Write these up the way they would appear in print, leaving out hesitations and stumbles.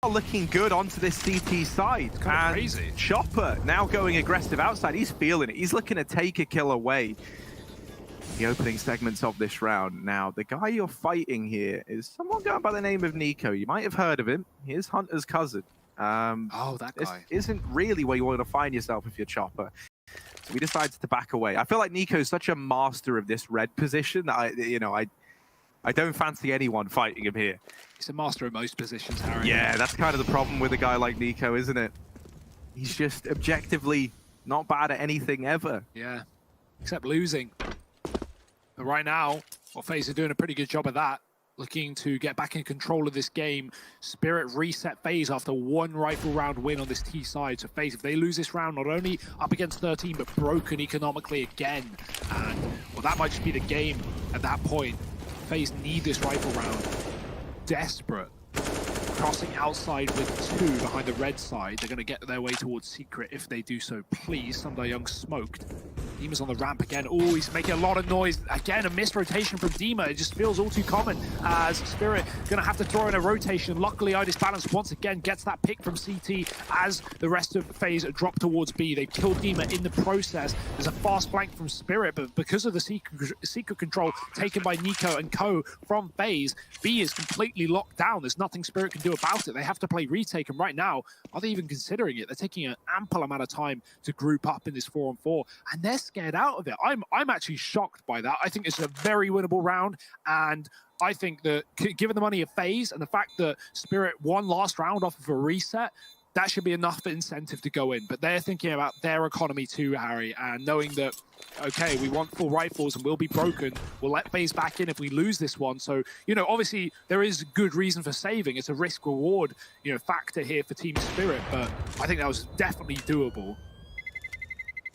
looking good onto this CT side. It's kind of crazy. Chopper now going aggressive outside. He's feeling it. He's looking to take a kill away. The opening segments of this round. Now, the guy you're fighting here is someone going by the name of Nico. You might have heard of him. He is Hunter's cousin. Oh, that guy. This isn't really where you want to find yourself if you're Chopper. So we decided to back away. I feel like Nico's such a master of this red position that I don't fancy anyone fighting him here. He's a master of most positions, Harry. Yeah, that's kind of the problem with a guy like Nico, isn't it? He's just objectively not bad at anything ever. Yeah, except losing. But right now, FaZe are doing a pretty good job of that. Looking to get back in control of this game. Spirit reset FaZe after one rifle round win on this T side. So FaZe, if they lose this round, not only up against 13, but broken economically again. And, well, that might just be the game at that point. FaZe need this rifle round. Desperate. Crossing outside with 2 behind the red side. They're going to get their way towards Secret if they do so. Please, Sunday Young smoked. Dima's on the ramp again. Oh, he's making a lot of noise. Again, a missed rotation from Dima. It just feels all too common as Spirit going to have to throw in a rotation. Luckily, iDisbalance once again gets that pick from CT as the rest of FaZe drop towards B. They killed Dima in the process. There's a fast flank from Spirit, but because of the secret control taken by Nico and co from FaZe, B is completely locked down. There's nothing Spirit can do about it. They have to play retake, and right now, are they even considering it? They're taking an ample amount of time to group up in this 4-on-4, and they're scared out of it. I'm actually shocked by that. I think it's a very winnable round, and I think that given the money of FaZe and the fact that Spirit won last round off of a reset, that should be enough incentive to go in. But they're thinking about their economy too, Harry, and knowing that, okay, we want full rifles and we'll be broken. We'll let FaZe back in if we lose this one. So, obviously there is good reason for saving. It's a risk-reward, factor here for Team Spirit, but I think that was definitely doable.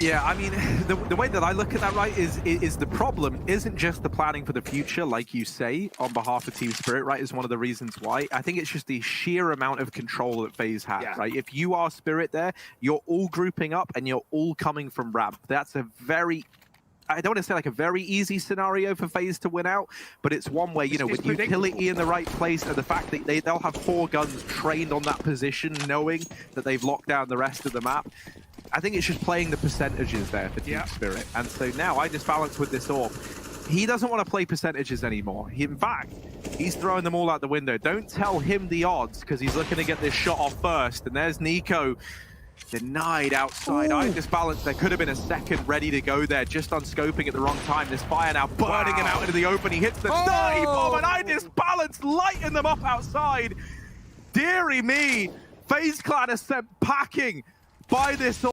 Yeah, I mean, the way that I look at that, right, is the problem isn't just the planning for the future, like you say, on behalf of Team Spirit, right, is one of the reasons why. I think it's just the sheer amount of control that FaZe have, right? If you are Spirit there, you're all grouping up and you're all coming from ramp. That's a very... I don't want to say like a very easy scenario for FaZe to win out, but it's one where, with utility in the right place and the fact that they'll have 4 guns trained on that position, knowing that they've locked down the rest of the map. I think it's just playing the percentages there for Team Spirit. And so now iDisbalance with this AWP. He doesn't want to play percentages anymore. In fact, he's throwing them all out the window. Don't tell him the odds, because he's looking to get this shot off first. And there's Nico. Denied outside. iDisbalance. There could have been a second ready to go there, just on scoping at the wrong time. This fire now burning him out into the open. He hits the 30 bomb, and iDisbalance lighting them up outside. Deary me. FaZe Clan are sent packing by this.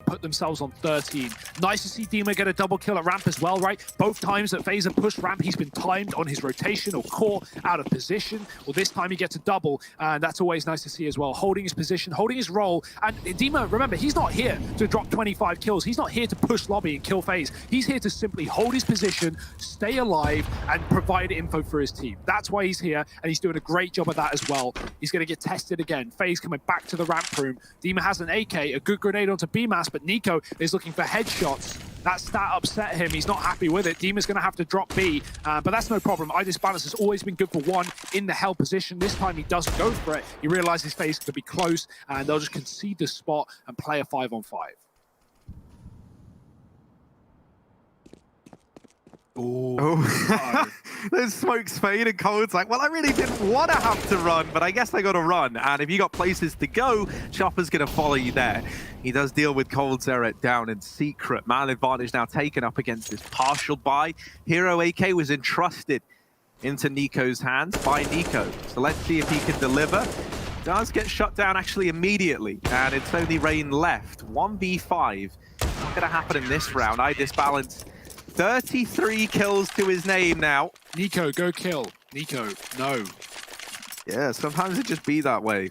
Put themselves on 13. Nice to see Dima get a double kill at ramp as well, right? Both times that FaZe have pushed ramp, he's been timed on his rotation or core out of position. Well, this time he gets a double, and that's always nice to see as well. Holding his position, holding his role. And Dima, remember, he's not here to drop 25 kills. He's not here to push lobby and kill FaZe. He's here to simply hold his position, stay alive, and provide info for his team. That's why he's here, and he's doing a great job of that as well. He's going to get tested again. FaZe coming back to the ramp room. Dima has an AK, a good grenade onto BMAS, but Nico is looking for headshots. That stat upset him. He's not happy with it. Dima's going to have to drop B, but that's no problem. iDisbalance has always been good for 1 in the hell position. This time he doesn't go for it. He realizes FaZe could be close, and they'll just concede the spot and play a 5-on-5. Oh, there's smokes fade and Cold's like, well, I really didn't want to have to run, but I guess I got to run. And if you got places to go, Chopper's going to follow you there. He does deal with Cold's Zeret down in secret. Man advantage now taken up against this partial buy. Hero AK was entrusted into Nico's hands by Nico. So let's see if he can deliver. does get shut down actually immediately, and it's only Rain left. 1v5. Not going to happen in this round. I disbalance. 33 kills to his name now. Nico, go kill. Nico, no. Yeah, sometimes it just be that way.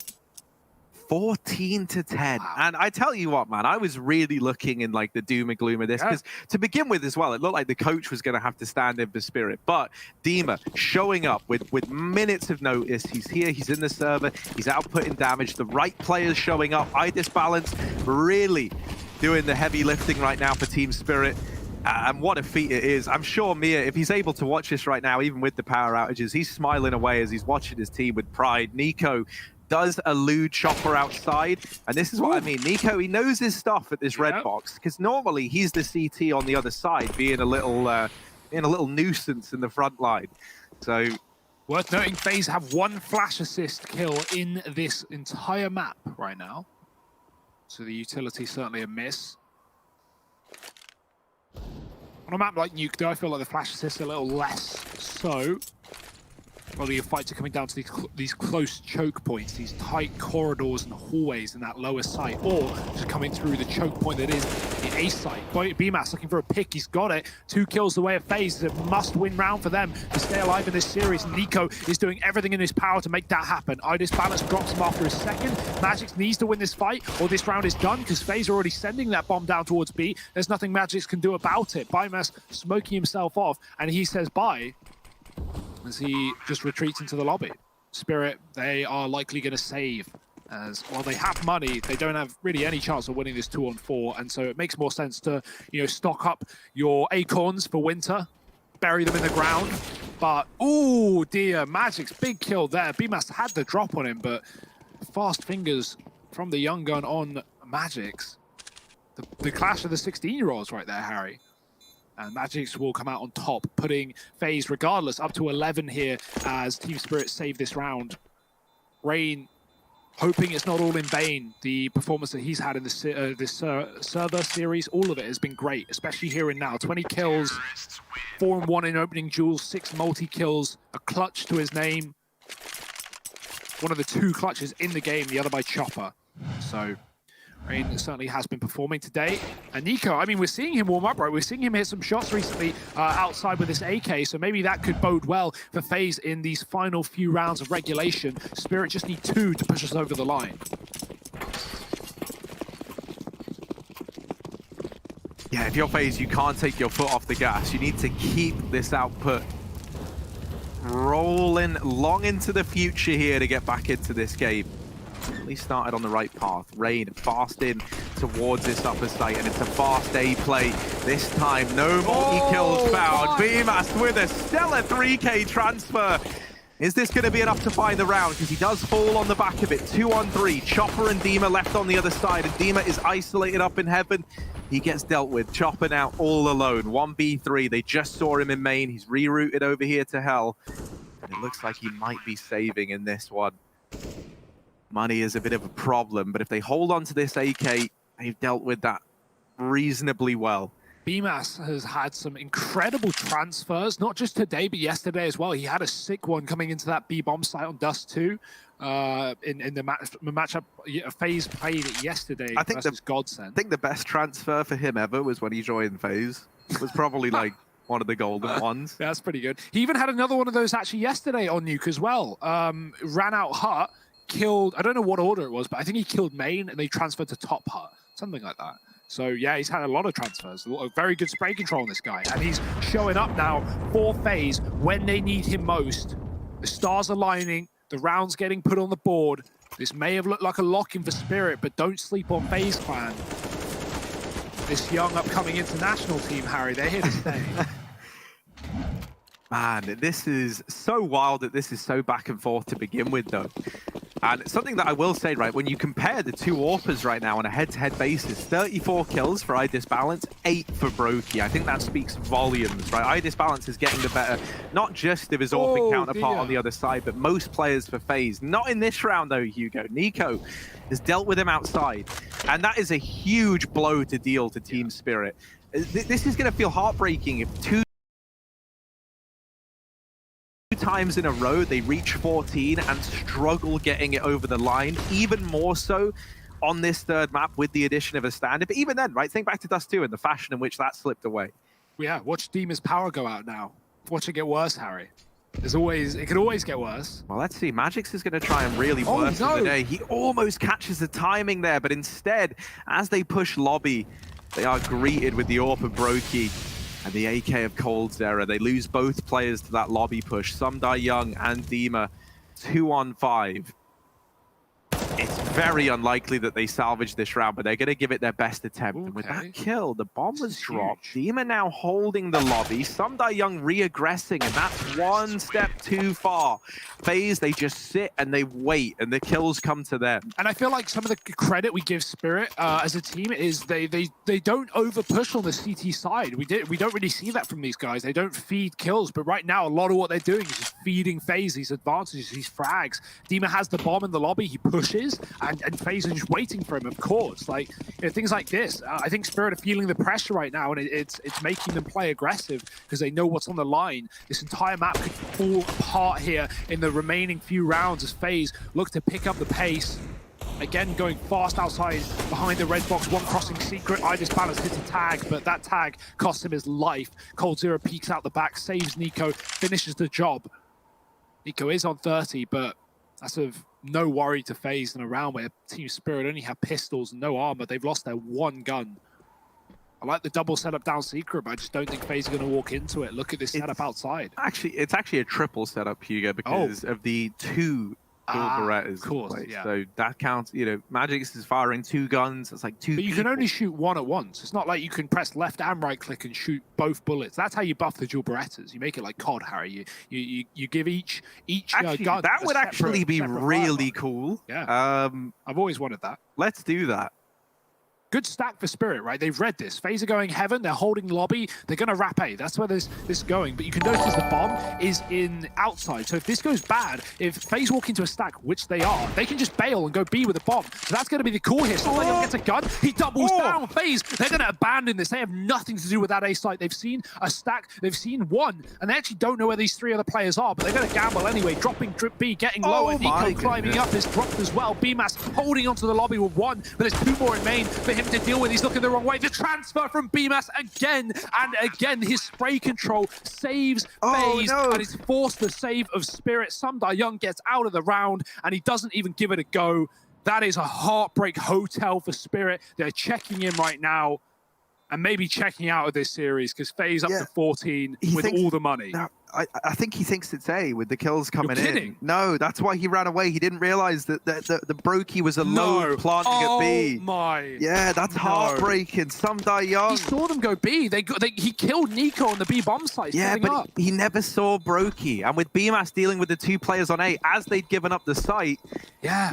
14-10. Wow. And I tell you what, man, I was really looking in like the doom and gloom of this, because to begin with as well, it looked like the coach was going to have to stand in for Spirit. But Dima showing up with minutes of notice. He's here, he's in the server, he's outputting damage. The right players showing up. I disbalance really doing the heavy lifting right now for Team Spirit. And what a feat it is. I'm sure Mia, if he's able to watch this right now, even with the power outages, he's smiling away as he's watching his team with pride. Nico does elude Chopper outside, and this is what I mean. Nico, he knows his stuff at this red box, because normally he's the CT on the other side, being a little nuisance in the front line. So worth noting, FaZe have one flash assist kill in this entire map right now. So the utility certainly a miss. On a map like Nuke, though, I feel like the flash assist a little less so. Probably your fights are coming down to these close choke points, these tight corridors and hallways in that lower site, or just coming through the choke point that is the A site. BMAS looking for a pick, he's got it. 2 kills away at FaZe. It's a must-win round for them to stay alive in this series. Nico is doing everything in his power to make that happen. Balance drops him after a second. Magic needs to win this fight, or this round is done, because FaZe are already sending that bomb down towards B. There's nothing Magic can do about it. BMAS smoking himself off, and he says bye as he just retreats into the lobby. Spirit, they are likely going to save, as while they have money, they don't have really any chance of winning this 2-on-4, and so it makes more sense to, you know, stock up your acorns for winter, bury them in the ground. But oh dear, Magic's big kill there. BMAS had the drop on him, but fast fingers from the young gun on Magic's. The clash of the 16-year-olds right there, Harry. And Magic's will come out on top, putting FaZe, regardless, up to 11 here as Team Spirit save this round. Rain, hoping it's not all in vain. The performance that he's had in this server series, all of it has been great, especially here and now. 20 kills, 4-1 in opening duels, 6 multi-kills, a clutch to his name. One of the 2 clutches in the game, the other by Chopper. So Rain certainly has been performing today. And Nico, I mean, we're seeing him warm up, right? We're seeing him hit some shots recently outside with this AK, so maybe that could bode well for FaZe in these final few rounds of regulation. Spirit just need 2 to push us over the line. yeah, if you're FaZe, you can't take your foot off the gas. You need to keep this output rolling long into the future here to get back into this game. At least started on the right path. Rain fast in towards this upper site, and it's a fast A play this time. No multi-kills found. BMAS with a stellar 3K transfer. Is this going to be enough to find the round? Because he does fall on the back of it. 2-on-3. Chopper and Dima left on the other side, and Dima is isolated up in heaven. He gets dealt with. Chopper now all alone. 1v3. They just saw him in main. He's rerouted over here to hell. And it looks like he might be saving in this one. Money is a bit of a problem, but if they hold on to this AK, they've dealt with that reasonably well. BMAS has had some incredible transfers, not just today, but yesterday as well. He had a sick one coming into that B-bomb site on Dust 2 in the matchup FaZe played yesterday versus Godsent. I think the best transfer for him ever was when he joined FaZe. It was probably like one of the golden ones. That's pretty good. He even had another one of those actually yesterday on Nuke as well. Ran out hut, killed, I don't know what order it was, but I think he killed main and they transferred to top hut, something like that. So yeah, he's had a lot of transfers, a very good spray control on this guy, and he's showing up now for FaZe when they need him most. The stars aligning, the rounds getting put on the board. This may have looked like a lock-in for Spirit, but don't sleep on FaZe clan. This young upcoming international team, Harry, they're here to stay. Man, this is so wild that this is so back and forth to begin with, though. And something that I will say, right, when you compare the 2 AWPers right now on a head-to-head basis, 34 kills for iDisbalance, 8 for Brokey. I think that speaks volumes, right? iDisbalance is getting the better, not just of his AWPing counterpart on the other side, but most players for FaZe. Not in this round, though, Hugo. Nico has dealt with him outside, and that is a huge blow to deal to Team Spirit. This is going to feel heartbreaking if 2 times in a row they reach 14 and struggle getting it over the line, even more so on this third map with the addition of a standard. But even then, right, think back to Dust 2 and the fashion in which that slipped away. Yeah, watch Demon's power go out now. Watch it get worse, Harry. It could always get worse. Well, let's see. Magix is going to try and really work the day. He almost catches the timing there, but instead, as they push lobby, they are greeted with the AWP of Brokey and the AK of Coldzera. They lose both players to that lobby push. Some die young and Dima, 2-on-5. It's very unlikely that they salvage this round, but they're going to give it their best attempt. Okay. And with that kill, the bomb was dropped. Dima now holding the lobby. Some die young re-aggressing, and that's one step too far. FaZe, they just sit and they wait, and the kills come to them. And I feel like some of the credit we give Spirit as a team is they don't over-push on the CT side. We don't really see that from these guys. They don't feed kills, but right now, a lot of what they're doing is just feeding FaZe these advantages, these frags. Dima has the bomb in the lobby, he pushes, and FaZe are just waiting for him, of course. Like, you know, things like this. I think Spirit are feeling the pressure right now, and it's making them play aggressive because they know what's on the line. This entire map could fall apart here in the remaining few rounds as FaZe look to pick up the pace. Again, going fast outside behind the red box, one crossing secret. Balance hits a tag, but that tag costs him his life. Coldzera peeks out the back, saves Nico, finishes the job. Nico is on 30, but that's of no worry to FaZe in a round where Team Spirit only have pistols and no armor. They've lost their one gun. I like the double setup down secret, but I just don't think FaZe are going to walk into it. Look at this setup outside. It's actually a triple setup, Hugo, because of the two Berettas. Of course, yeah. So that counts. You know, Magix is firing two guns. It's like two. But you can only shoot one at once. It's not like you can press left and right click and shoot both bullets. That's how you buff the dual Berettas. You make it like COD, Harry. You give each actually, gun. That would actually be really cool. Yeah. I've always wanted that. Let's do that. Good stack for Spirit, right? They've read this. FaZe are going heaven. They're holding lobby. They're going to wrap A. That's where this is going. But you can notice the bomb is in outside. So if this goes bad, if FaZe walk into a stack, which they are, they can just bail and go B with a bomb. So that's going to be the call here. Somebody gets a gun. He doubles down. FaZe, they're going to abandon this. They have nothing to do with that A site. They've seen a stack. They've seen one. And they actually don't know where these three other players are. But they're going to gamble anyway. Dropping drip B, getting lower. Nico climbing up is dropped as well. BMAS holding onto the lobby with one. But there's two more in main for him to deal with. He's looking the wrong way. The transfer from BMAS again and again. His spray control saves FaZe and it's forced the save of Spirit. Sumdar Young gets out of the round and he doesn't even give it a go. That is a heartbreak hotel for Spirit. They're checking in right now and maybe checking out of this series because FaZe up to 14 with all the money. No, I think he thinks it's A with the kills coming in. No, that's why he ran away. He didn't realize that the Brokey was alone planting at B. Oh my. Yeah, that's heartbreaking. Some die young. He saw them go B. He killed Nico on the B bomb site. Yeah, but he never saw Brokey. And with BMAS dealing with the two players on A, as they'd given up the site,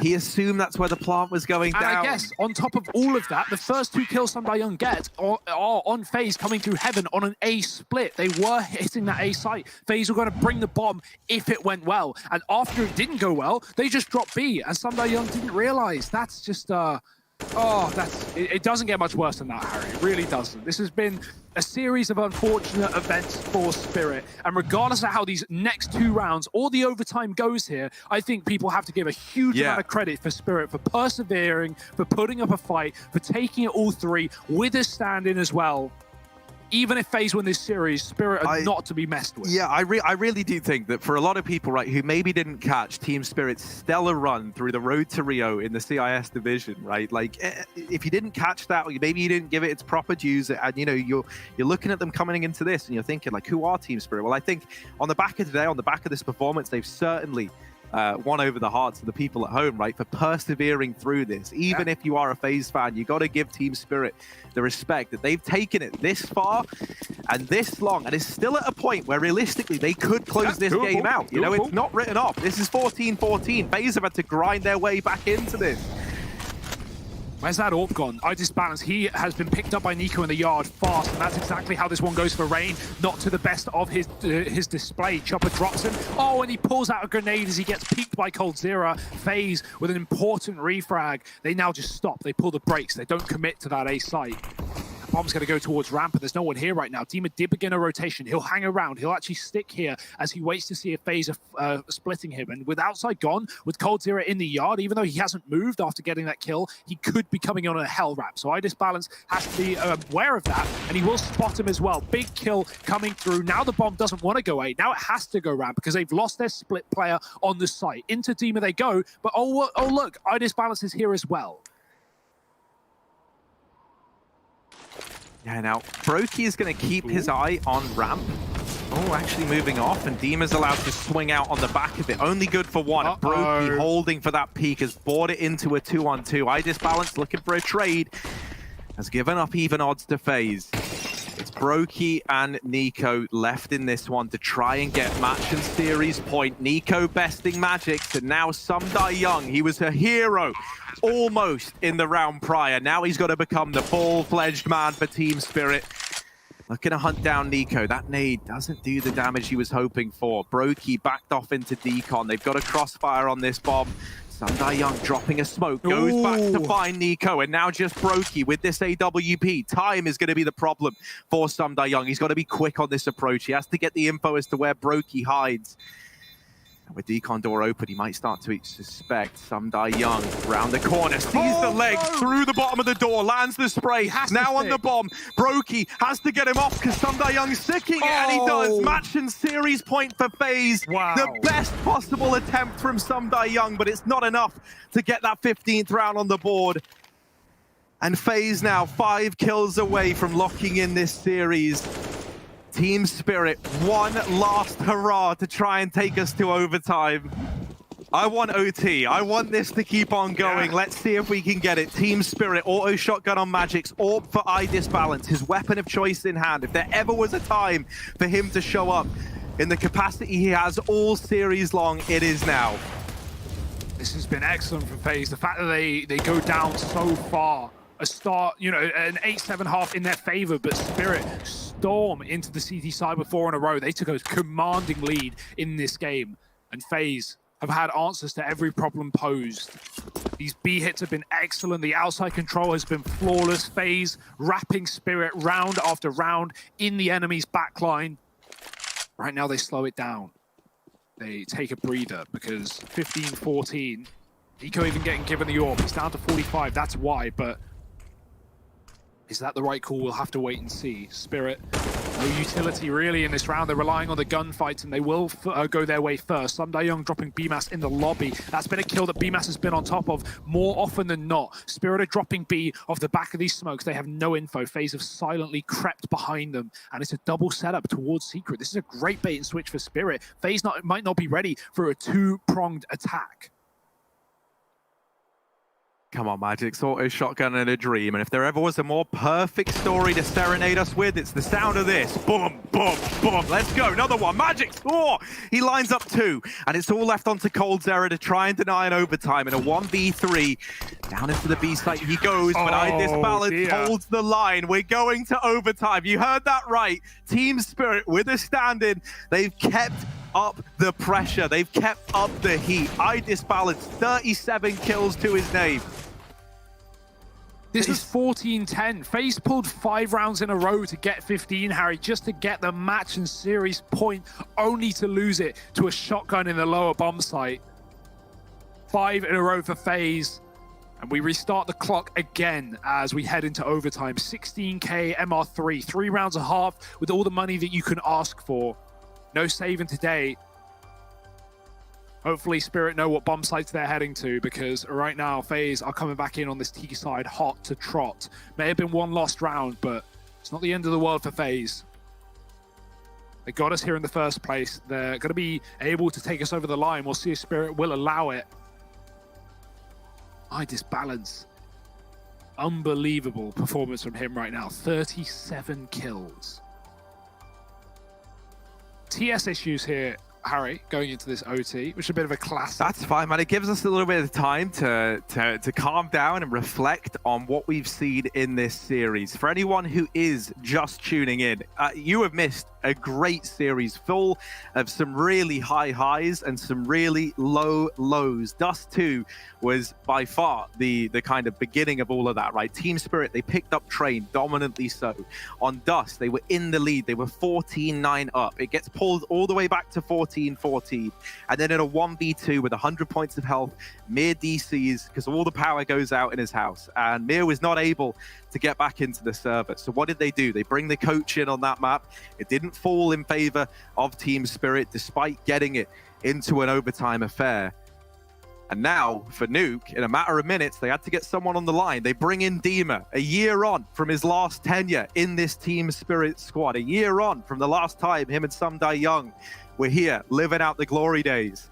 he assumed that's where the plant was going down. And I guess on top of all of that, the first two kills Sumdar Young gets are on FaZe coming through heaven on an A split. They were hitting that A site. FaZe were going to bring the bomb if it went well. And after it didn't go well, they just dropped B. And Sumdar Young didn't realize. That's just, it doesn't get much worse than that, Harry. It really doesn't. This has been a series of unfortunate events for Spirit. And regardless of how these next two rounds or the overtime goes here, I think people have to give a huge amount of credit for Spirit for persevering, for putting up a fight, for taking it all three with a stand-in as well. Even if FaZe win this series, Spirit are not to be messed with. Yeah, I really do think that for a lot of people, right, who maybe didn't catch Team Spirit's stellar run through the road to Rio in the CIS division, right? Like, if you didn't catch that, or maybe you didn't give it its proper dues, and you know you're looking at them coming into this, and you're thinking like, who are Team Spirit? Well, I think on the back of today, on the back of this performance, they've certainly won over the hearts of the people at home, right, for persevering through this. Even if you are a FaZe fan, you got to give Team Spirit the respect that they've taken it this far and this long, and it's still at a point where realistically they could close this game out. You know, it's not written off. This is 14-14. FaZe have had to grind their way back into this. Where's that AWP gone? Balance. He has been picked up by Nico in the yard fast, and that's exactly how this one goes for Rain. Not to the best of his display. Chopper drops him. Oh, and he pulls out a grenade as he gets peeked by Coldzera. FaZe with an important refrag. They now just stop. They pull the brakes. They don't commit to that A site. bomb's going to go towards ramp, and there's no one here right now. Dima did begin a rotation. He'll hang around. He'll actually stick here as he waits to see if FaZe are splitting him. And with outside gone, with coldzera in the yard, even though he hasn't moved after getting that kill, he could be coming on a hell ramp. So iDisbalance has to be aware of that, and he will spot him as well. Big kill coming through. Now the bomb doesn't want to go A. Now it has to go ramp because they've lost their split player on the site. Into Dima they go, but oh look, iDisbalance is here as well. Yeah, now Brokey is going to keep his eye on ramp. Oh, actually moving off, and Dima's allowed to swing out on the back of it. Only good for one. Brokey holding for that peak has brought it into a 2-on-2. iDisbalance looking for a trade. Has given up even odds to FaZe. It's Brokey and Nico left in this one to try and get match and series point. Nico besting Magix, and now Young. He was a hero almost in the round prior. Now he's got to become the full-fledged man for Team Spirit. Looking to hunt down Nico. That nade doesn't do the damage he was hoping for. Brokey backed off into Decon. They've got a crossfire on this bomb. Young dropping a smoke, goes back to find Nico, and now just Brokey with this AWP. Time is going to be the problem for Young. He's got to be quick on this approach. He has to get the info as to where Brokey hides. And with Decon door open, he might start to suspect Young round the corner, sees the leg through the bottom of the door, lands the spray, now on the bomb. Brokey has to get him off because Young's sticking it, and he does. Match and series point for FaZe. Wow. The best possible attempt from Young, but it's not enough to get that 15th round on the board. And FaZe now 5 kills away from locking in this series. Team Spirit, one last hurrah to try and take us to overtime. I want OT. I want this to keep on going. Yeah. Let's see if we can get it. Team Spirit, auto shotgun on Magix, AWP for iDisbalance, his weapon of choice in hand. If there ever was a time for him to show up in the capacity he has all series long, it is now. This has been excellent for FaZe. The fact that they go down so far. A start, you know, an 8-7 half in their favor, but Spirit storm into the CT side with 4 in a row. They took a commanding lead in this game, and FaZe have had answers to every problem posed. These B hits have been excellent. The outside control has been flawless. FaZe wrapping Spirit round after round in the enemy's backline. Right now they slow it down. They take a breather because 15-14. Nico even getting given the AWP. He's down to 45. That's why, but is that the right call? We'll have to wait and see. Spirit, no utility really in this round. They're relying on the gunfights, and they will go their way first. Young dropping BMAS in the lobby. That's been a kill that BMAS has been on top of more often than not. Spirit are dropping B off the back of these smokes. They have no info. FaZe have silently crept behind them, and it's a double setup towards Secret. This is a great bait and switch for Spirit. FaZe might not be ready for a 2-pronged attack. Come on, Magix, auto shotgun and a dream. And if there ever was a more perfect story to serenade us with, it's the sound of this. Boom, boom, boom. Let's go. Another one. Magix. Oh, he lines up 2. And it's all left onto coldzera to try and deny an overtime in a 1v3. Down into the B site he goes, but iDisbalance holds the line. We're going to overtime. You heard that right. Team Spirit with a stand-in. They've kept up the pressure. They've kept up the heat. iDisbalance, 37 kills to his name. This was 14-10. FaZe pulled 5 rounds in a row to get 15, Harry, just to get the match and series point, only to lose it to a shotgun in the lower bomb site. 5 in a row for FaZe. And we restart the clock again as we head into overtime. 16K MR3, 3 rounds a half with all the money that you can ask for. No saving today. Hopefully Spirit know what bomb sites they're heading to, because right now FaZe are coming back in on this T side hot to trot. May have been one lost round, but it's not the end of the world for FaZe. They got us here in the first place. They're going to be able to take us over the line. We'll see if Spirit will allow it. iDisbalance. Unbelievable performance from him right now. 37 kills. TS issues here Harry, going into this OT, which is a bit of a classic. That's fine, man. It gives us a little bit of time to calm down and reflect on what we've seen in this series. For anyone who is just tuning in, you have missed a great series full of some really high highs and some really low lows. Dust 2 was by far the kind of beginning of all of that, right? Team Spirit, they picked up Train, dominantly so. On Dust, they were in the lead. They were 14-9 up. It gets pulled all the way back to 14-14. And then in a 1v2 with 100 points of health, Mir DCs because all the power goes out in his house. And Mir was not able to get back into the server. So what did they do? They bring the coach in on that map. It didn't fall in favor of Team Spirit, despite getting it into an overtime affair. And now, for Nuke, in a matter of minutes, they had to get someone on the line. They bring in Dima, a year on from his last tenure in this Team Spirit squad. A year on from the last time him and Sumdai Young were here, living out the glory days.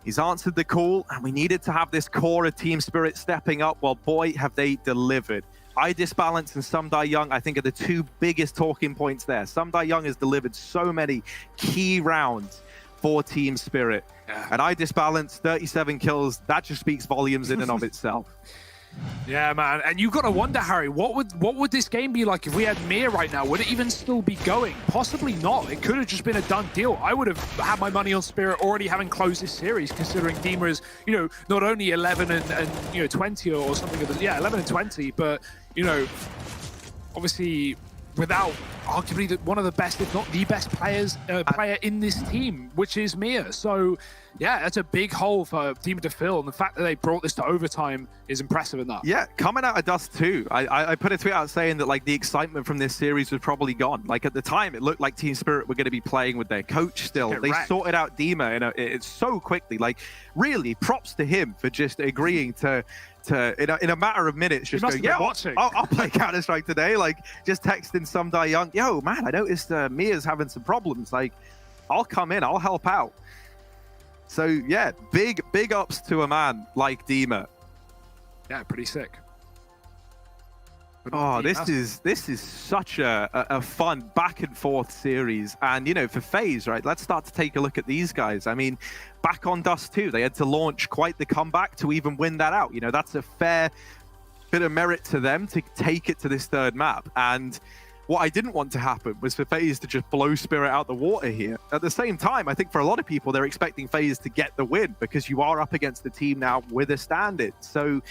He's answered the call, and we needed to have this core of Team Spirit stepping up. Well, boy, have they delivered. Disbalance and Sumdai Young, I think, are the two biggest talking points there. Sumdai Young has delivered so many key rounds for Team Spirit. Yeah. And Disbalance, 37 kills, that just speaks volumes in and of itself. Yeah, man. And you've got to wonder, Harry, what would this game be like if we had Mir right now? Would it even still be going? Possibly not. It could have just been a done deal. I would have had my money on Spirit already having closed this series, considering Dima is, not only 11 and 20 or something. 11 and 20, but, obviously without arguably one of the best, if not the best player in this team, which is Mir. So yeah, that's a big hole for Dima to fill, and the fact that they brought this to overtime is impressive enough. Yeah, coming out of Dust 2, I put a tweet out saying that the excitement from this series was probably gone. At the time, it looked like Team Spirit were going to be playing with their coach still. They sorted out Dima it's so quickly. Really, props to him for just agreeing to in a matter of minutes just go, yeah, I'll play Counter-Strike today. Just texting Sumdai Young, yo, man, I noticed Mia's having some problems. I'll come in, I'll help out. So yeah, big ups to a man like Dima. Yeah, pretty sick. Oh, this is such a fun back and forth series. And for FaZe, right, let's start to take a look at these guys. I mean, back on Dust 2, they had to launch quite the comeback to even win that out. That's a fair bit of merit to them to take it to this third map. And what I didn't want to happen was for FaZe to just blow Spirit out the water here. At the same time, I think for a lot of people, they're expecting FaZe to get the win because you are up against the team now with a stand-in. So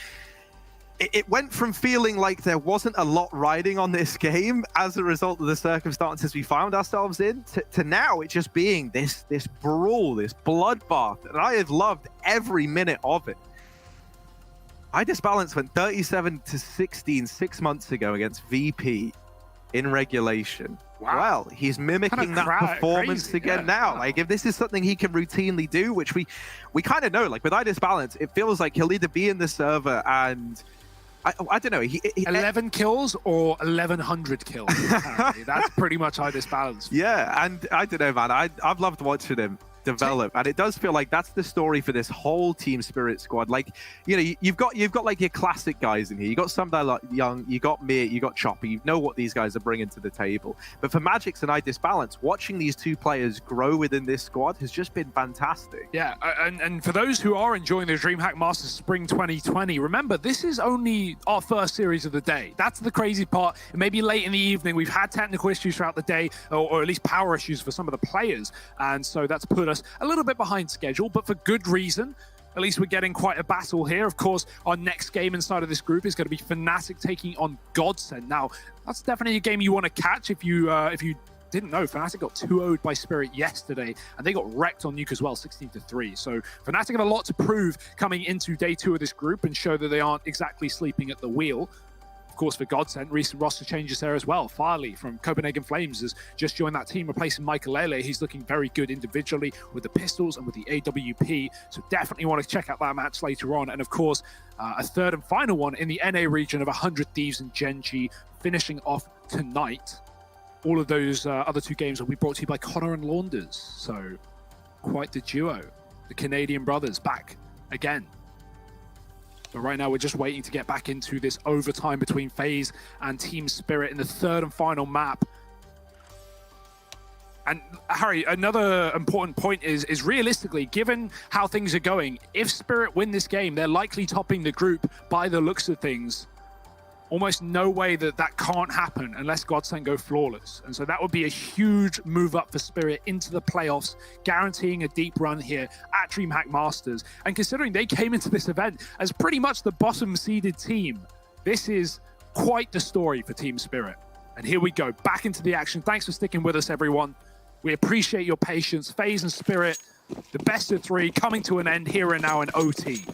it went from feeling like there wasn't a lot riding on this game as a result of the circumstances we found ourselves in to now it just being this brawl, this bloodbath. And I have loved every minute of it. Disbalance went 37-16 6 months ago against VP in regulation. Wow. Well, he's mimicking that performance again now. If this is something he can routinely do, which we kind of know, with Disbalance, it feels like he'll either be in the server and I don't know. 11 kills or 1,100 kills. That's pretty much Disbalance. Yeah, and I don't know, man. I've loved watching him develop, and it does feel like that's the story for this whole Team Spirit squad. You've got your classic guys in here. You got Sumdai Young, you got Mir, you got Chopper. You know what these guys are bringing to the table. But for Magix and Disbalance, watching these two players grow within this squad has just been fantastic. Yeah, and for those who are enjoying the DreamHack Masters Spring 2020, remember, this is only our first series of the day. That's the crazy part. It may be late in the evening. We've had technical issues throughout the day, or at least power issues for some of the players, and so that's put us a little bit behind schedule, but for good reason. At least we're getting quite a battle here. Of course, our next game inside of this group is going to be Fnatic taking on Godsent. Now, that's definitely a game you want to catch. If you didn't know, Fnatic got 2-0'd by Spirit yesterday, and they got wrecked on Nuke as well, 16-3. So Fnatic have a lot to prove coming into day 2 of this group and show that they aren't exactly sleeping at the wheel. Of course, for Godsent, recent roster changes there as well. Farley from Copenhagen Flames has just joined that team, replacing Michael Lele. He's looking very good individually with the pistols and with the AWP. So definitely want to check out that match later on. And of course, a third and final one in the NA region of 100 Thieves and Gen.G finishing off tonight. All of those other two games will be brought to you by Connor and Launders. So quite the duo. The Canadian brothers back again. But right now, we're just waiting to get back into this overtime between FaZe and Team Spirit in the third and final map. And Harry, another important point is realistically, given how things are going, if Spirit win this game, they're likely topping the group by the looks of things. Almost no way that can't happen unless Godsent go flawless. And so that would be a huge move up for Spirit into the playoffs, guaranteeing a deep run here at DreamHack Masters. And considering they came into this event as pretty much the bottom seeded team, this is quite the story for Team Spirit. And here we go, back into the action. Thanks for sticking with us, everyone. We appreciate your patience. FaZe and Spirit, the best of three, coming to an end here and now in OT.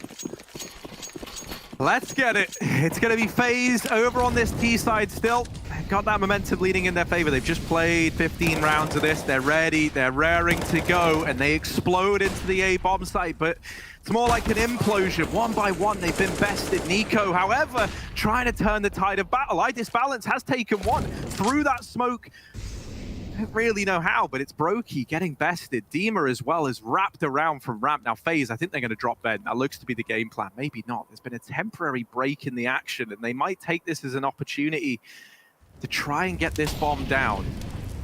Let's get it. It's going to be FaZe over on this T side still. They've got that momentum leading in their favor. They've just played 15 rounds of this. They're ready. They're raring to go, and they explode into the A bomb site. But it's more like an implosion. One by one, they've been bested. Nico, however, trying to turn the tide of battle. iDisbalance has taken one through that smoke. I don't really know how, but it's Brokey getting bested. Dima as well is wrapped around from ramp. Now FaZe, I think they're going to drop Ben. That looks to be the game plan. Maybe not. There's been a temporary break in the action, and they might take this as an opportunity to try and get this bomb down.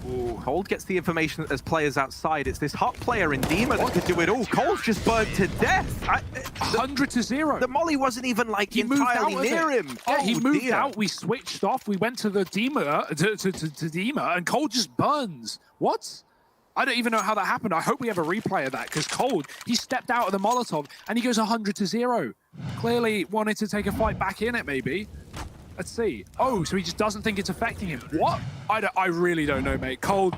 Ooh. Cold gets the information that there's players outside. It's this hot player in Dima that could do it all. Cold's just burned to death. 100-0. The molly wasn't even like entirely near him. Yeah, he moved dear. out. We switched off. We went to the Dima, to Dima, and Cold just burns. What? I don't even know how that happened. I hope we have a replay of that, because Cold, he stepped out of the Molotov and he goes 100-0. Clearly wanted to take a fight back in it, maybe. Let's see. Oh, so he just doesn't think it's affecting him. What? I really don't know, mate. Cold,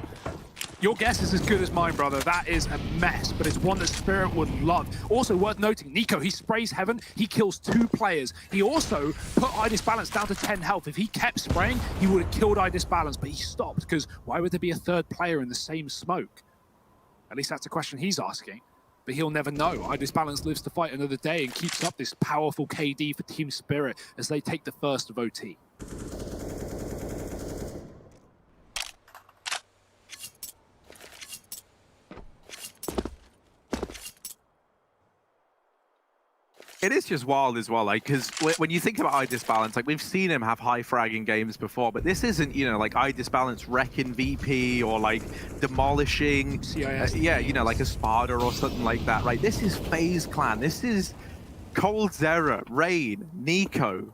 your guess is as good as mine, brother. That is a mess, but it's one that Spirit would love. Also worth noting, Nico, he sprays Heaven. He kills 2 players. He also put iDisbalance down to 10 health. If he kept spraying, he would have killed iDisbalance, but he stopped, because why would there be a 3rd player in the same smoke? At least that's a question he's asking. But he'll never know. iDisbalance lives to fight another day and keeps up this powerful KD for Team Spirit as they take the first of OT. It is just wild as well, like, because when you think about iDisbalance, like, we've seen him have high fragging games before, but this isn't, you know, like iDisbalance wrecking VP or like demolishing, yeah, you know, like a Sparta or something like that, right? This is FaZe Clan. This is Cold Zera, Rain, Nico,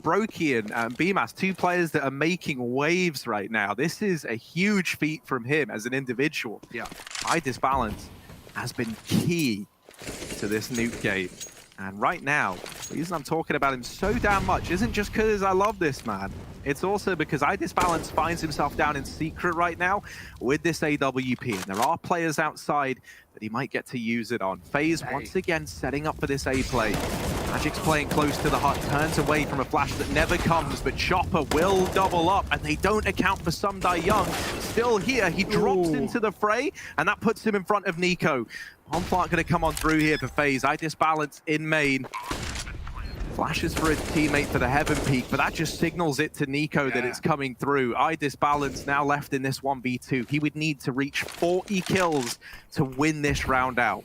Brokey, and BMAS, 2 players that are making waves right now. This is a huge feat from him as an individual. Yeah, iDisbalance has been key to this nuke game. And right now, the reason I'm talking about him so damn much isn't just because I love this man. It's also because iDisbalance finds himself down in secret right now with this AWP. And there are players outside that he might get to use it on. FaZe once again setting up for this A play. Magic's playing close to the hut, turns away from a flash that never comes, but Chopper will double up, and they don't account for Sumdai Young. Still here, he drops into the fray, and that puts him in front of Nico. Onslaught going to come on through here for FaZe. iDisbalance in main. Flashes for his teammate for the Heaven Peak, but that just signals it to Nico that it's coming through. iDisbalance now left in this 1v2. He would need to reach 40 kills to win this round out.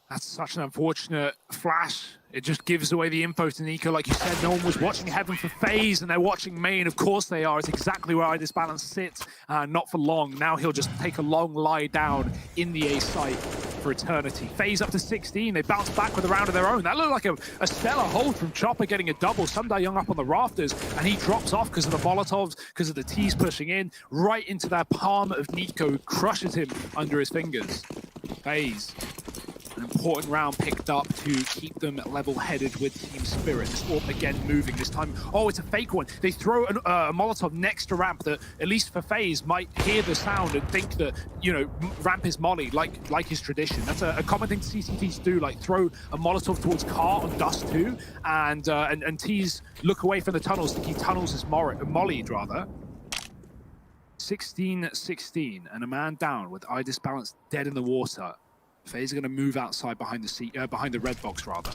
That's such an unfortunate flash. It just gives away the info to Nico. Like you said, no one was watching Heaven for FaZe, and they're watching main. Of course they are. It's exactly where iDisbalance sits. Not for long. Now he'll just take a long lie down in the A site for eternity. FaZe up to 16. They bounce back with a round of their own. That looked like a stellar hold from Chopper getting a double. Sumdai Young up on the rafters, and he drops off because of the Molotovs, because of the T's pushing in, right into that palm of Nico, crushes him under his fingers. FaZe. An important round picked up to keep them level-headed with Team Spirit. This AWP again moving this time. Oh, it's a fake one. They throw a Molotov next to ramp that, at least for FaZe, might hear the sound and think that, you know, ramp is molly, like his tradition. That's a common thing CCTs do, like throw a Molotov towards car on Dust 2, and T's look away from the tunnels, thinking tunnels is mollied, rather. 16-16, and a man down with iDisbalance dead in the water. FaZe are going to move outside behind the red box, rather.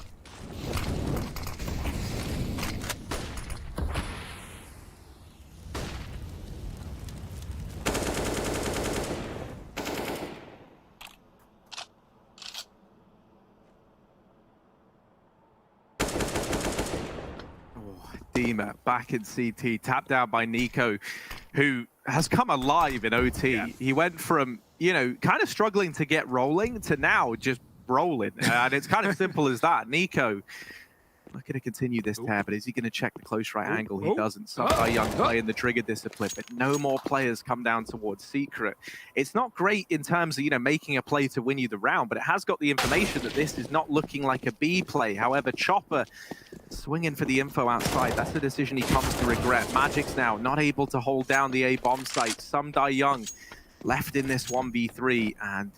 Dima back in CT, tapped down by Nico. who has come alive in OT. Yeah. He went from, you know, kind of struggling to get rolling to now just rolling. And it's kind of simple as that. Nico looking to continue this tear, but is he going to check the close right angle? He doesn't. Some young playing the trigger discipline, but no more players come down towards Secret. It's not great in terms of, you know, making a play to win you the round, but it has got the information that this is not looking like a B play. However, Chopper swinging for the info outside. That's the decision he comes to regret. Magic's now not able to hold down the A bomb site. Some Die Young left in this 1v3, and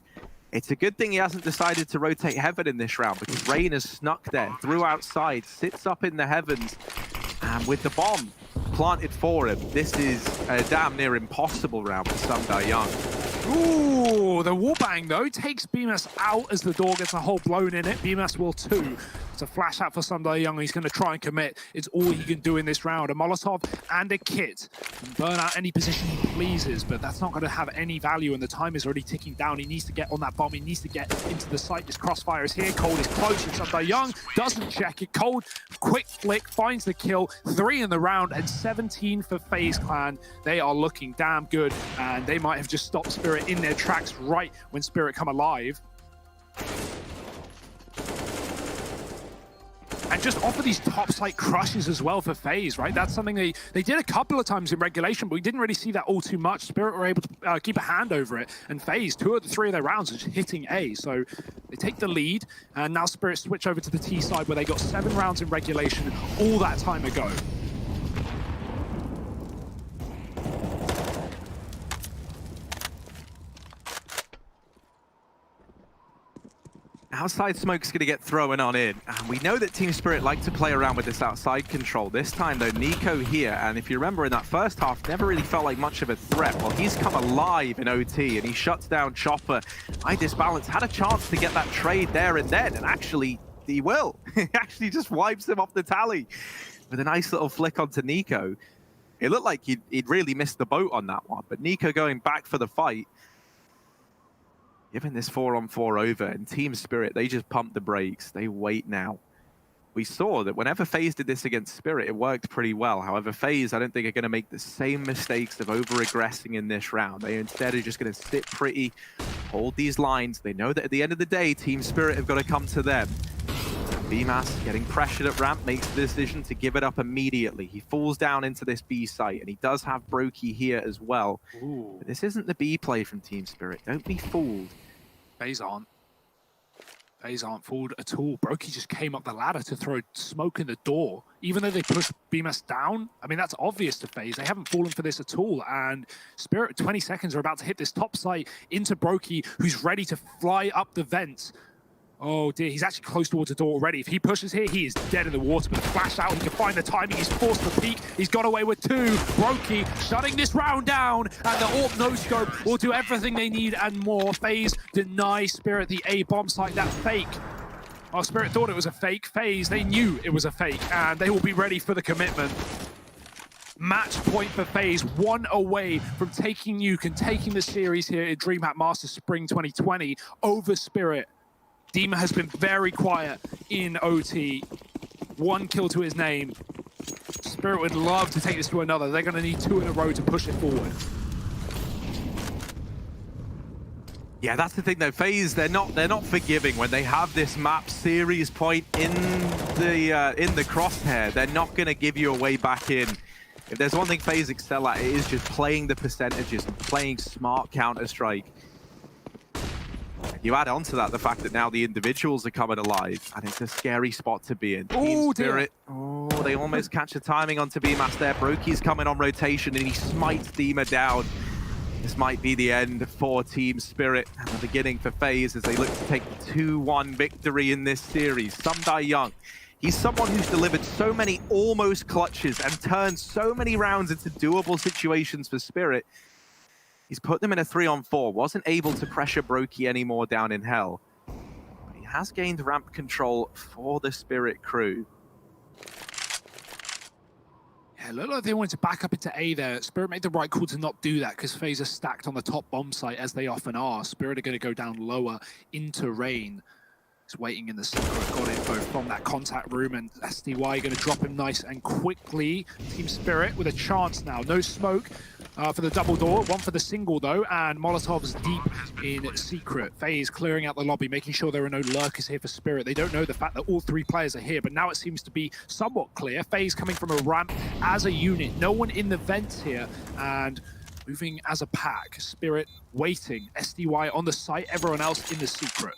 it's a good thing he hasn't decided to rotate Heaven in this round, because Rain has snuck there, through outside, sits up in the Heavens, and with the bomb planted for him, this is a damn near impossible round for Some Die Young. Ooh, the wallbang though takes BMS out as the door gets a hole blown in it. BMS will too. It's a flash out for Some Die Young. He's going to try and commit. It's all he can do in this round. A Molotov and a kit can burn out any position he pleases, but that's not going to have any value, and the time is already ticking down. He needs to get on that bomb. He needs to get into the site. This crossfire is here. Cold is close, and Some Die Young doesn't check it. Cold, quick flick, finds the kill. 3 in the round, and 17 for FaZe Clan. They are looking damn good, and they might have just stopped Spirit in their tracks right when Spirit come alive. And just offer these top site crushes as well for FaZe, right? That's something they did a couple of times in regulation, but we didn't really see that all too much. Spirit were able to keep a hand over it, and FaZe, 2 of the 3 of their rounds are just hitting A. So they take the lead, and now Spirit switch over to the T side where they got 7 rounds in regulation all that time ago. Outside smoke's going to get thrown on in. And we know that Team Spirit like to play around with this outside control. This time, though, Nico here, and if you remember in that first half, never really felt like much of a threat. Well, he's come alive in OT, and he shuts down Chopper. iDisbalance had a chance to get that trade there and then, and actually, he will. He actually just wipes him off the tally with a nice little flick onto Nico. It looked like he'd really missed the boat on that one, but Nico going back for the fight. Given this 4-on-4 over, and Team Spirit, they just pump the brakes. They wait now. We saw that whenever FaZe did this against Spirit, it worked pretty well. However, FaZe, I don't think are going to make the same mistakes of over-aggressing in this round. They instead are just going to sit pretty, hold these lines. They know that at the end of the day, Team Spirit have got to come to them. BMAS getting pressured at ramp, makes the decision to give it up immediately. He falls down into this B site, and he does have Brokey here as well. But this isn't the B play from Team Spirit. Don't be fooled. FaZe aren't fooled at all. Brokey just came up the ladder to throw smoke in the door. Even though they pushed BMS down, I mean, that's obvious to FaZe. They haven't fallen for this at all. And Spirit, 20 seconds, are about to hit this top site into Brokey, who's ready to fly up the vents. Oh dear, he's actually close towards the door already. If he pushes here, he is dead in the water. But the flash out, he can find the timing. He's forced the peak. He's got away with 2. Brokey shutting this round down. And the AWP no-scope will do everything they need and more. FaZe deny Spirit the A bomb site. That fake. Oh, Spirit thought it was a fake. FaZe, they knew it was a fake. And they will be ready for the commitment. Match point for FaZe, 1 away from taking Nuke and taking the series here at DreamHack Masters Spring 2020 over Spirit. Dima has been very quiet in OT. 1 kill to his name. Spirit would love to take this to another. They're going to need 2 in a row to push it forward. Yeah, that's the thing though. FaZe, they're not forgiving when they have this map series point in the crosshair. They're not going to give you a way back in. If there's one thing FaZe excel at, it is just playing the percentages and playing smart Counter-Strike. You add on to that the fact that now the individuals are coming alive, and it's a scary spot to be in. Team Spirit, they almost catch the timing onto BMAS there. Brokey's coming on rotation, and he smites Dima down. This might be the end for Team Spirit, and the beginning for FaZe as they look to take the 2-1 victory in this series. Some Die Young, he's someone who's delivered so many almost clutches and turned so many rounds into doable situations for Spirit. He's put them in a 3-on-4, wasn't able to pressure Brokey anymore down in Hell. But he has gained ramp control for the Spirit crew. Yeah, it looked like they wanted to back up into A there. Spirit made the right call to not do that because FaZe are stacked on the top bomb site, as they often are. Spirit are going to go down lower into Rain. He's waiting in the secret, got info from that contact room, and SDY going to drop him nice and quickly. Team Spirit with a chance now. No smoke for the double door, one for the single though, and Molotov's deep in secret. FaZe clearing out the lobby, making sure there are no lurkers here for Spirit. They don't know the fact that all three players are here, but now it seems to be somewhat clear. FaZe coming from a ramp as a unit. No one in the vents here, and moving as a pack. Spirit waiting. SDY on the site, everyone else in the secret.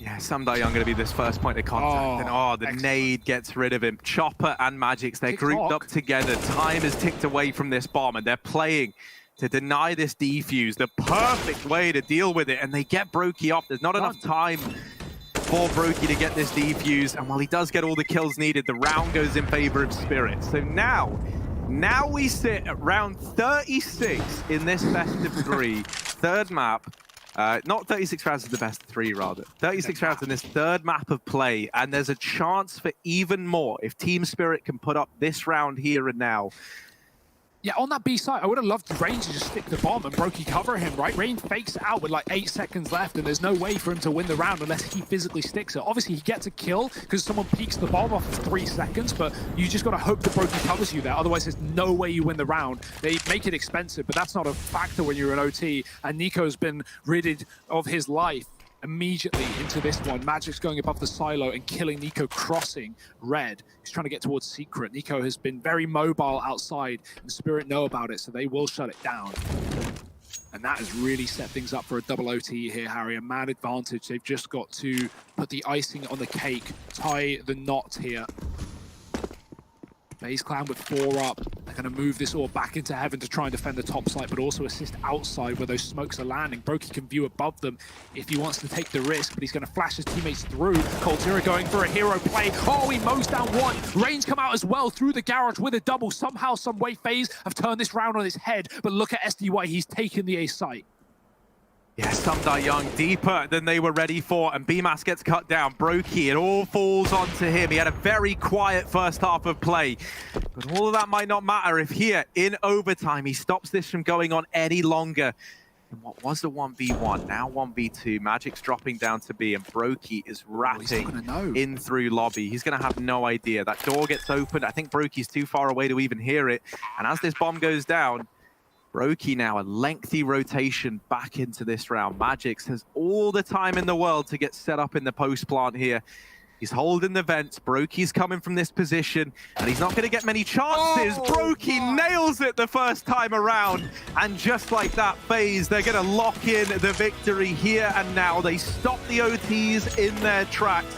Yeah, Samdai Young going to be this first point of contact. And the excellent. nade gets rid of him. Chopper and Magix, they're grouped up together. Time is ticked away from this bomb, and they're playing to deny this defuse. The perfect way to deal with it, and they get Brokey off. There's not enough time for Brokey to get this defuse, and while he does get all the kills needed, the round goes in favor of Spirit. So now we sit at round 36 in this best of 3, third map. Not 36 rounds of the best of 3, rather. 36 rounds in this third map of play, and there's a chance for even more if Team Spirit can put up this round here and now. Yeah, on that B side, I would have loved Rain to just stick the bomb and Brokey cover him, right? Rain fakes out with like 8 seconds left, and there's no way for him to win the round unless he physically sticks it. Obviously, he gets a kill because someone peeks the bomb off of 3 seconds, but you just got to hope that Brokey covers you there. Otherwise, there's no way you win the round. They make it expensive, but that's not a factor when you're an OT, and Nico's been ridded of his life immediately into this one. Magic's going above the silo and killing Nico, crossing red. He's trying to get towards secret. Nico has been very mobile outside, and Spirit know about it, so they will shut it down. And that has really set things up for a double OT here, Harry. A man advantage. They've just got to put the icing on the cake, tie the knot here. FaZe Clan with 4 up. They're going to move this all back into heaven to try and defend the top site, but also assist outside where those smokes are landing. Brokey can view above them if he wants to take the risk, but he's going to flash his teammates through. Coltira going for a hero play. Oh, he mows down one. Rain's come out as well through the garage with a double. Somehow, some way, FaZe have turned this round on his head, but look at SDY. He's taken the A site. Yeah, Samdai Young deeper than they were ready for, and BMAS gets cut down. Brokey, it all falls onto him. He had a very quiet first half of play, but all of that might not matter if here, in overtime, he stops this from going on any longer. And what was the 1v1, now 1v2. Magic's dropping down to B, and Brokey is ratting in through lobby. He's going to have no idea. That door gets opened. I think Brokey's too far away to even hear it, and as this bomb goes down, Brokey now a lengthy rotation back into this round. Magix has all the time in the world to get set up in the post plant here. He's holding the vents. Brokey's coming from this position, and he's not going to get many chances. Brokey nails it the first time around, and just like that, FaZe, they're going to lock in the victory here and now. They stop the OTs in their tracks,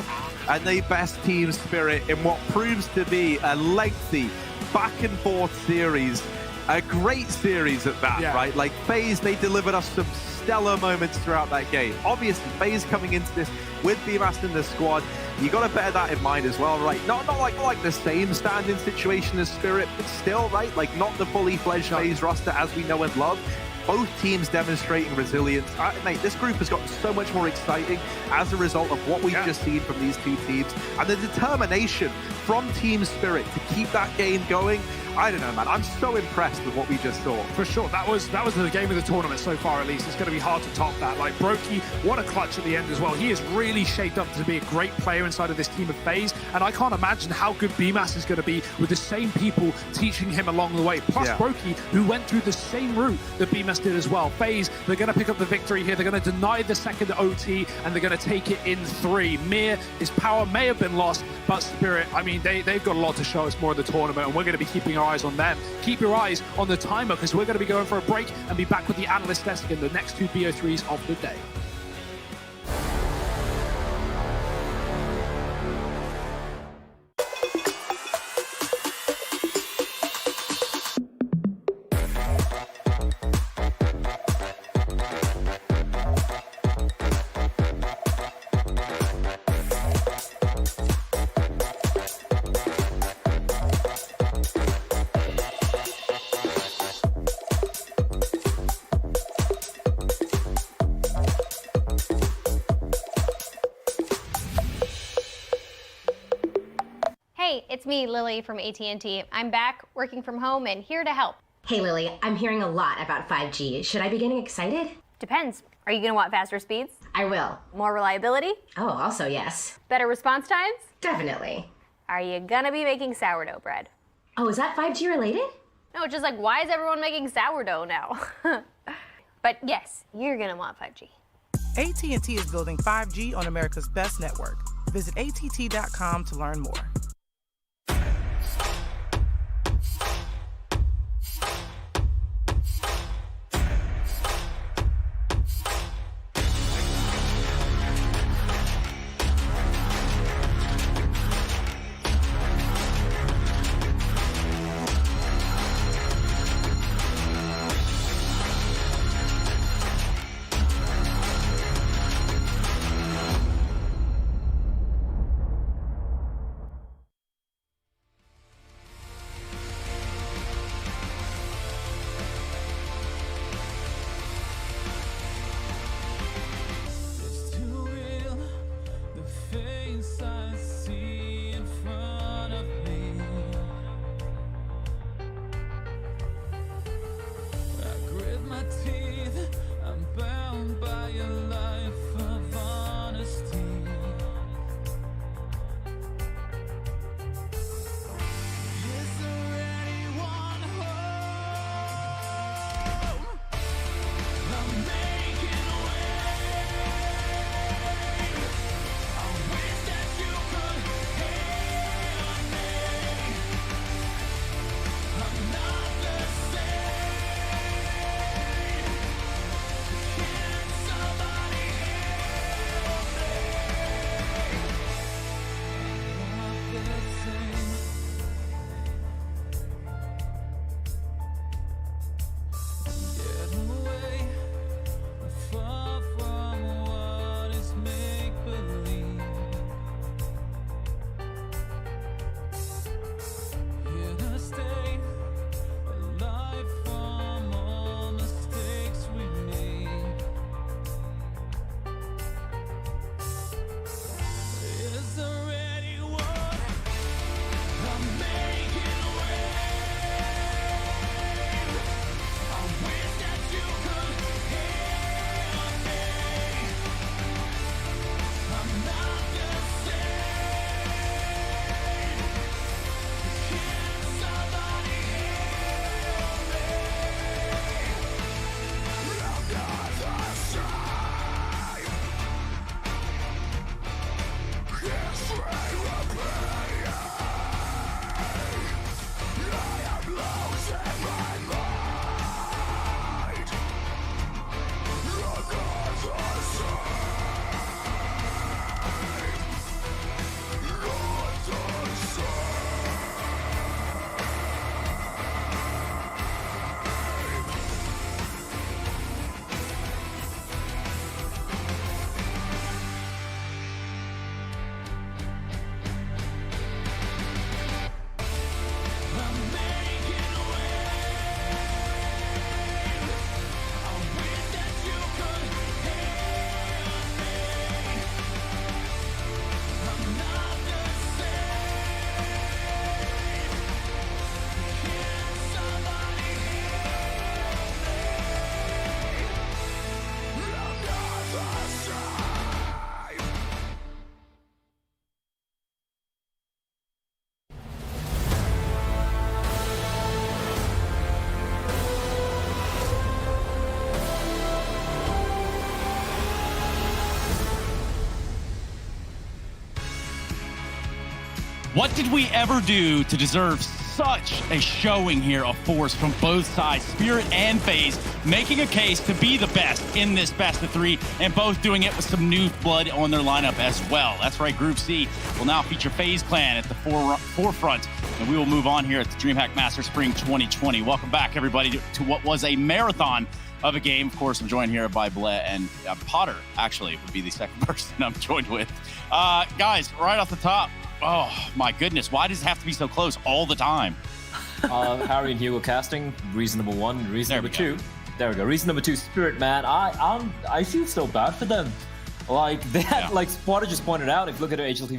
and they best Team Spirit in what proves to be a lengthy back and forth series. A great series at that, right? Like FaZe, they delivered us some stellar moments throughout that game. Obviously, FaZe coming into this with BMAS in the squad, you got to bear that in mind as well, right? Not like the same standing situation as Spirit, but still, right? Like not the fully fledged FaZe roster as we know and love. Both teams demonstrating resilience. Mate, this group has gotten so much more exciting as a result of what we've just seen from these two teams, and the determination from Team Spirit to keep that game going. I don't know, man. I'm so impressed with what we just saw. For sure. That was the game of the tournament so far, at least. It's going to be hard to top that. Like, Brokey, what a clutch at the end as well. He is really shaped up to be a great player inside of this team of FaZe, and I can't imagine how good BMAS is going to be with the same people teaching him along the way. Plus, Brokey, who went through the same route that BMAS did as well. FaZe, they're going to pick up the victory here. They're going to deny the second OT, and they're going to take it in 3. Mir, his power may have been lost, but Spirit, I mean, they've got a lot to show us more in the tournament, and we're going to be keeping our eyes on them. Keep your eyes on the timer, because we're going to be going for a break and be back with the analyst desk in the next 2 BO3s of the day. Hey, it's me, Lily from AT&T. I'm back, working from home, and here to help. Hey Lily, I'm hearing a lot about 5G. Should I be getting excited? Depends. Are you gonna want faster speeds? I will. More reliability? Oh, also yes. Better response times? Definitely. Are you gonna be making sourdough bread? Oh, is that 5G related? No, it's just like, why is everyone making sourdough now? But yes, you're gonna want 5G. AT&T is building 5G on America's best network. Visit att.com to learn more. What did we ever do to deserve such a showing here of force from both sides, Spirit and FaZe, making a case to be the best in this best of three, and both doing it with some new blood on their lineup as well. That's right, Group C will now feature FaZe Clan at the forefront, and we will move on here at the DreamHack Master Spring 2020. Welcome back, everybody, to what was a marathon of a game. Of course, I'm joined here by Blett, and Potter, actually, would be the second person I'm joined with. Guys, right off the top, oh my goodness, why does it have to be so close all the time? Harry and Hugo casting, reason number one. Reason number two, there we go. Reason number two, Spirit, man. I feel so bad for them. Like that, like Spotter just pointed out, if you look at their HLTV